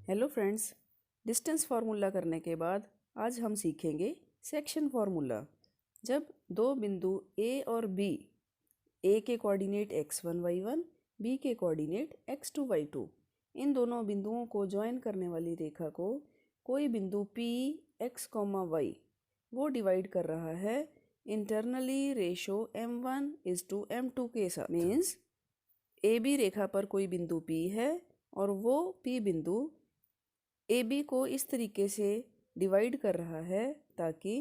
Hello friends, distance formula करने के बाद आज हम सीखेंगे सेक्शन फार्मूला। जब दो बिंदु ए और बी, ए के कोऑर्डिनेट x1 y1, बी के कोऑर्डिनेट x2 y2, इन दोनों बिंदुओं को ज्वाइन करने वाली रेखा को कोई बिंदु P x, y वो डिवाइड कर रहा है इंटरनली रेशो m1:m2 के साथ। मीन्स ए बी रेखा पर कोई बिंदु P है और वो P बिंदु ए बी को इस तरीके से डिवाइड कर रहा है ताकि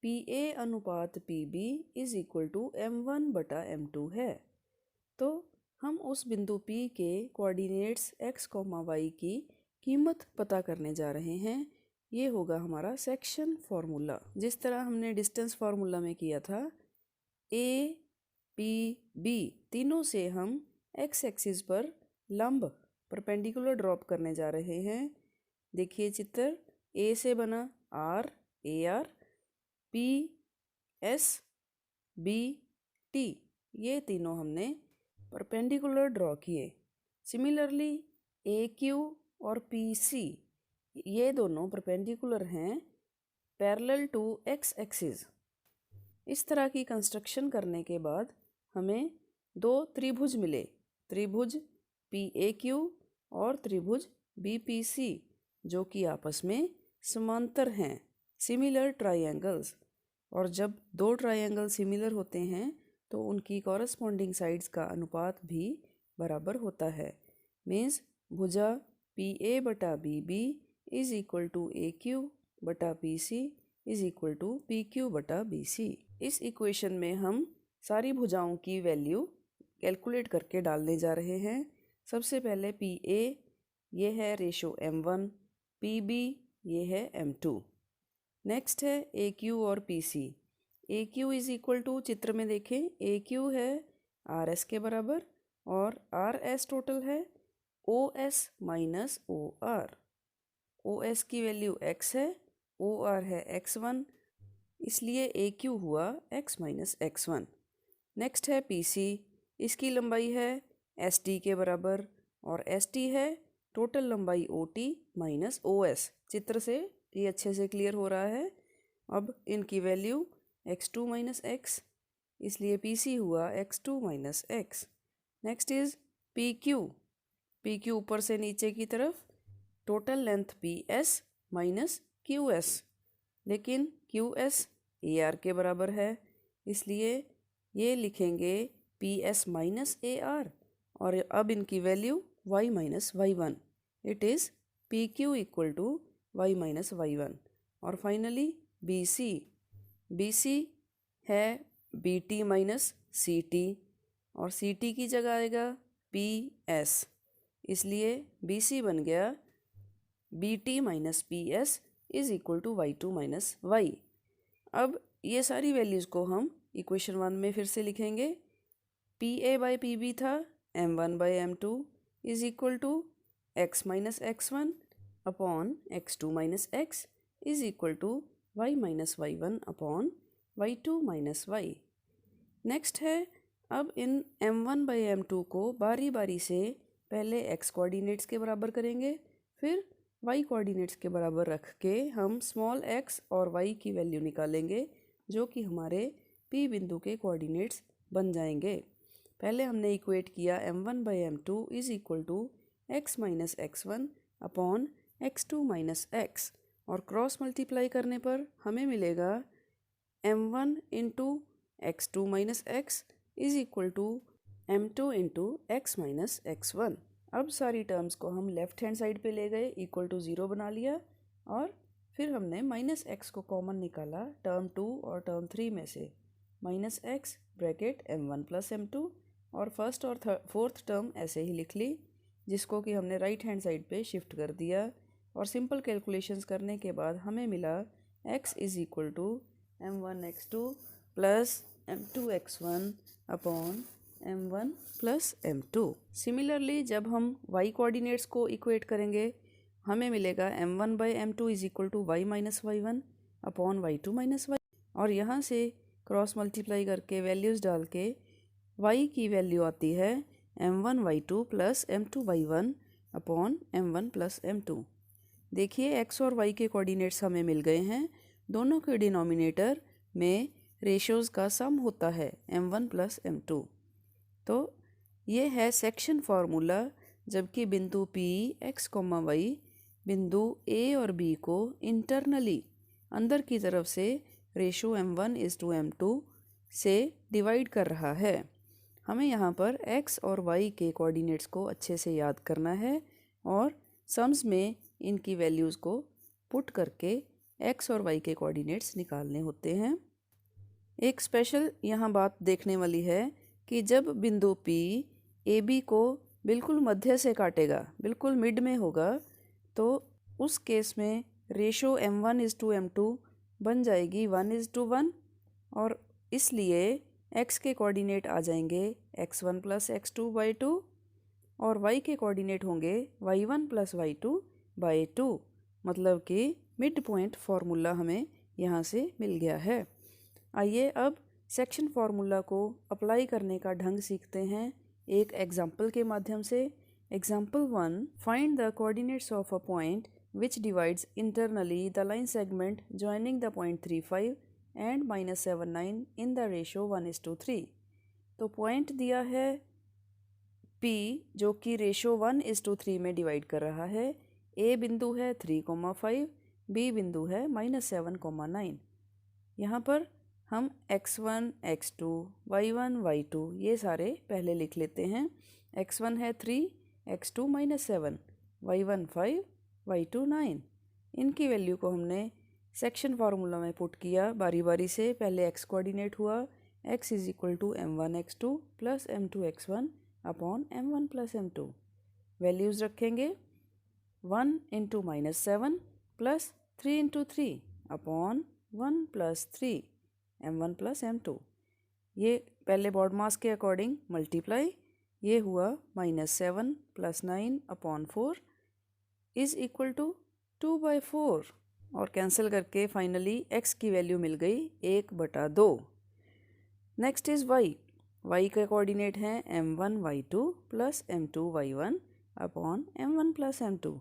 पी ए अनुपात P B is equal to m1/m2 है। तो हम उस बिंदु P के कोऑर्डिनेट्स x, y की कीमत पता करने जा रहे हैं। ये होगा हमारा सेक्शन फार्मूला। जिस तरह हमने डिस्टेंस फार्मूला में किया था, ए पी बी तीनों से हम x एक्सिस पर लंब परपेंडिकुलर ड्रॉप करने जा रहे हैं। देखिए चित्र, ए से बना R, A R, P S, B T, ये तीनों हमने परपेंडिकुलर ड्रॉ किए। सिमिलरली ए क्यू और पी सी, ये दोनों परपेंडिकुलर हैं पैरेलल टू एक्स एक्सिस। इस तरह की कंस्ट्रक्शन करने के बाद हमें दो त्रिभुज मिले, त्रिभुज पी ए क्यू और त्रिभुज बी पी सी, जो कि आपस में समांतर हैं, सिमिलर ट्राइंगल्स। और जब दो ट्राइंगल सिमिलर होते हैं तो उनकी कॉरस्पॉन्डिंग साइड्स का अनुपात भी बराबर होता है। मीन्स भुजा पी ए बटा B B is equal to A Q बटा P C is equal to P Q बटा बी सी। इस इक्वेशन में हम सारी भुजाओं की वैल्यू कैलकुलेट करके डालने जा रहे हैं। सबसे पहले पी ए, ये है रेशो m1, पी बी ये है m2। नेक्स्ट है ए क्यू और P C. A Q is equal to, चित्र में देखें, ए क्यू है आर एस के बराबर और आर एस टोटल है O S minus O R. O S की वैल्यू x है, ओ आर है x1, इसलिए ए क्यू हुआ x माइनस x1। नेक्स्ट है पी सी, इसकी लंबाई है एस टी के बराबर और एस टी है टोटल लंबाई O T minus O S. चित्र से ये अच्छे से क्लियर हो रहा है। अब इनकी वैल्यू x2 माइनस एक्स, इसलिए पी सी हुआ x2 minus x. Next is P Q, P Q ऊपर से नीचे की तरफ, total length P S minus Q S, लेकिन क्यू एस ए आर के बराबर है, इसलिए ये लिखेंगे P S minus A R. और अब इनकी value y minus y1, it is P Q equal to y minus y1। और finally B C, B C है B T minus C T और सी टी की जगह आएगा पी एस, इसलिए बी सी बन गया B T minus P S is equal to y2 minus y. अब ये सारी वैल्यूज़ को हम इक्वेशन 1 में फिर से लिखेंगे। P A by P B था m1/m2 is equal to x minus x1 upon x2 minus x is equal to y minus y1 upon y2 minus y। Next है, अब इन m1/m2 को बारी बारी से पहले x कोऑर्डिनेट्स के बराबर करेंगे, फिर y कोऑर्डिनेट्स के बराबर रख के हम स्मॉल x और y की वैल्यू निकालेंगे, जो कि हमारे P बिंदु के कोऑर्डिनेट्स बन जाएंगे। पहले हमने इक्वेट किया m1/m2 is equal to x minus x1 upon x2 minus x, और क्रॉस मल्टीप्लाई करने पर हमें मिलेगा m1 into x2 minus x is equal to m2 into x minus x1। अब सारी टर्म्स को हम लेफ्ट हैंड साइड पे ले गए, इक्वल टू 0 बना लिया, और फिर हमने माइनस x को कॉमन निकाला टर्म 2 और टर्म 3 में से, minus x bracket m1 plus m2, और फर्स्ट और फोर्थ टर्म ऐसे ही लिख ली, जिसको कि हमने राइट हैंड साइड पे शिफ्ट कर दिया। और सिंपल कैलकुलेशंस करने के बाद हमें मिला x is equal to m1x2 plus m2x1 upon m1 plus m2। Similarly जब हम y कोऑर्डिनेट्स को इक्वेट करेंगे, हमें मिलेगा m1/m2 is equal to y minus y1 upon y2 minus y। और यहाँ से क्रॉस मल्टीप्लाई करके वैल्यूज़ डाल के y की वैल्यू आती है m1y2 plus m2y1 upon m1 plus m2। देखिए x और y के कोऑर्डिनेट्स हमें मिल गए हैं। दोनों के डिनोमिनेटर में रेशियोज़ का सम होता है m1 प्लस m2। तो ये है सेक्शन फार्मूला। जबकि बिंदु P x, y बिंदु A और B को इंटरनली अंदर की तरफ से रेशो m1:m2 से डिवाइड कर रहा है। हमें यहाँ पर x और y के कोऑर्डिनेट्स को अच्छे से याद करना है और सम्स में इनकी वैल्यूज़ को पुट करके x और y के कोऑर्डिनेट्स निकालने होते हैं। एक स्पेशल यहाँ बात देखने वाली है कि जब बिंदु P AB को बिल्कुल मध्य से काटेगा, बिल्कुल मिड में होगा, तो उस केस में रेशो m1:m2 बन जाएगी 1:1 और इसलिए x के कोऑर्डिनेट आ जाएंगे x1 प्लस x2/2 और y के कोऑर्डिनेट होंगे y1 प्लस y2/2। मतलब कि मिड पॉइंट फार्मूला हमें यहाँ से मिल गया है। आइए अब सेक्शन फार्मूला को अप्लाई करने का ढंग सीखते हैं एक एग्जाम्पल के माध्यम से। Example 1, find the coordinates of a point which divides internally the line segment joining the point 35 and -79 in the ratio 1:3। तो पॉइंट दिया है P जो कि रेशो 1:3 में डिवाइड कर रहा है। A बिंदु है 3,5, B बिंदु है -7,9। यहाँ पर हम x1, x2, y1, y2 ये सारे पहले लिख लेते हैं। x1 है 3, x2 -7, y1 5, y2 9। इनकी वैल्यू को हमने सेक्शन फार्मूला में पुट किया बारी बारी से। पहले x कोऑर्डिनेट हुआ, x = m1x2 plus m2x1 upon m1 plus m2। Values रखेंगे 1 × -7 plus 3 × 3 upon 1 plus 3 m1 plus m2। ये पहले बॉड मास के अकॉर्डिंग मल्टीप्लाई, ये हुआ -7 plus 9 upon 4 is equal to 2/4 और कैंसिल करके फाइनली x की वैल्यू मिल गई 1/2। नेक्स्ट इज़ y का कोऑर्डिनेट है m1 y2 plus m2 y1 upon m1 plus m2।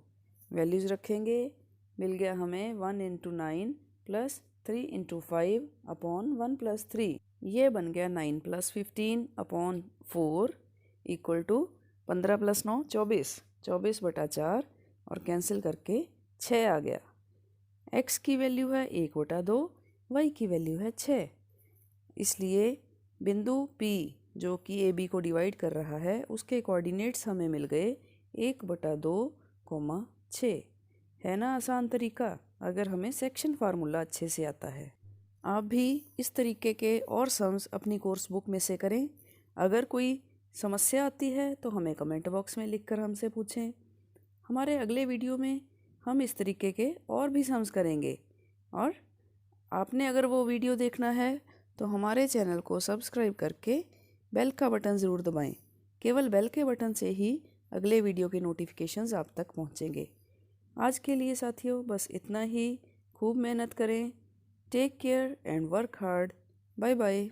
Values रखेंगे, मिल गया हमें 1 × 9 प्लस 3 × 5 अपॉन 1 प्लस 3। ये बन गया 9 plus 15 upon 4 equal to 15 plus 9 24, 24/4 और कैंसिल करके 6 आ गया। x की वैल्यू है 1/2, y की वैल्यू है 6। इसलिए बिंदु P जो कि AB को डिवाइड कर रहा है उसके कोऑर्डिनेट्स हमें मिल गए 1/2, 6। है ना आसान तरीका, अगर हमें सेक्शन फार्मूला अच्छे से आता है। आप भी इस तरीके के और सम्स अपनी कोर्स बुक में से करें। अगर कोई समस्या आती है तो हमें कमेंट बॉक्स में लिखकर हमसे पूछें। हमारे अगले वीडियो में हम इस तरीके के और भी सम्स करेंगे। और आपने अगर वो वीडियो देखना है तो हमारे चैनल को सब्सक्राइब करके बेल का बटन ज़रूर दबाएं। केवल बेल के बटन से ही अगले वीडियो के नोटिफिकेशंस आप तक पहुंचेंगे। आज के लिए साथियों बस इतना ही। खूब मेहनत करें। Take care and work hard. Bye bye.